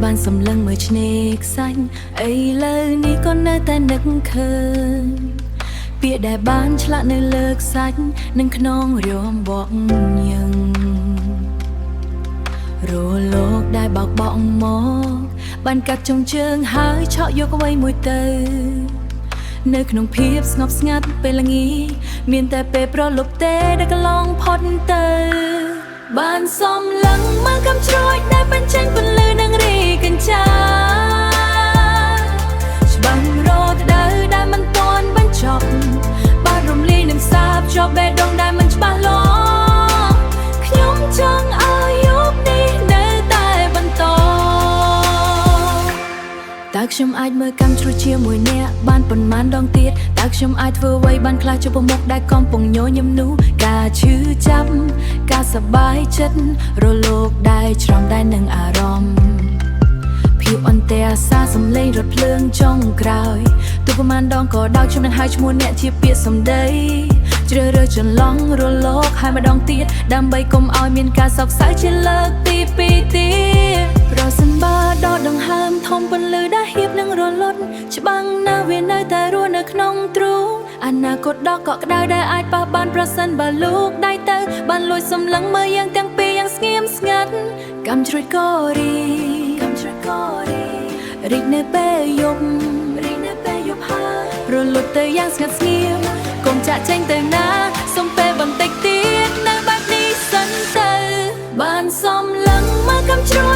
បានសំឡឹងមើលឆ្នេរខ្សាច់ឥឡូវនេះក៏នៅតែនឹកឃើញពាក្យដែលបានឆ្លាក់នៅលើខ្សាច់នឹងខ្នងរាំបក់ញឹងរលោកដែលបោកបក់មកបានកាត់ចុងជើងហើយឆក់យកអ្វីមួយទៅនៅក្នុងភាពស្ងប់ស្ងាត់ពេលល្ងាមានតែពេលប្រលប់ទេដែលកន្លងផុតទៅបានសំឡឹងមកកំជ្រួយដែលបញ្ចេញពន្លឺនឹងរីកញ្ចាច្បាំងរត់ដៅដែលមិនទាន់បញ្ចប់បានរំលាយនឹងសាបជាប់បេះដូងដែលមិនច្បាស់លាស់ខ្ញុំចង់ឲ្យយុគនេះនៅតែបន្តតើខ្ញុំអាចមើលកម្មជ្រួចជាមួយអ្នកបានប៉ុន្មានដងទៀតតើខ្ញុំអាចធ្វើអ្វីបានខ្លះចំពោះមុខដែលកំពុងញញឹមនោះការឈឺចាប់ការសប្បាយចិត្តរលកដែលច្រំដែរនឹងអារម្មណ៍ភាពអន្ទះសារសំឡេងរថភ្លើងចុងក្រោយទោះប្រមាណដងក៏ដោយខ្ញុំនឹងហៅឈ្មោះអ្នកជាពាក្យសម្ដីជ្រើសរើសចន្លងរលកហើយម្ដងទៀតដើម្បីកុំឲ្យមានការសោកសៅជាលើកទីពីរទៀតប្រសិនបើដកដង្ហើមធំពន្លឺដែលហៀបនឹងរលត់ច្បាំងនៅវានៅតែរស់នៅក្នុងទ្រូងអនាគតដ៏កក់ក្ដៅដែលអាចប៉ះបានប្រសិនបើលោកដៃទៅបានលួចសម្លឹងមើលយ៉ាងទាំងពីរយ៉ាងស្ងៀមស្ងាត់កម្មជ្រួចក៏រីរីកនៅពេលយប់ហើយរលត់ទៅយ៉ាងស្ងាត់ស្ងៀមកុំចាក់ចេញទៅណាសុំពេលបន្តិចទៀតនៅបែបនេះសិនទៅបានសំឡឹងមកកម្មជ្រួយ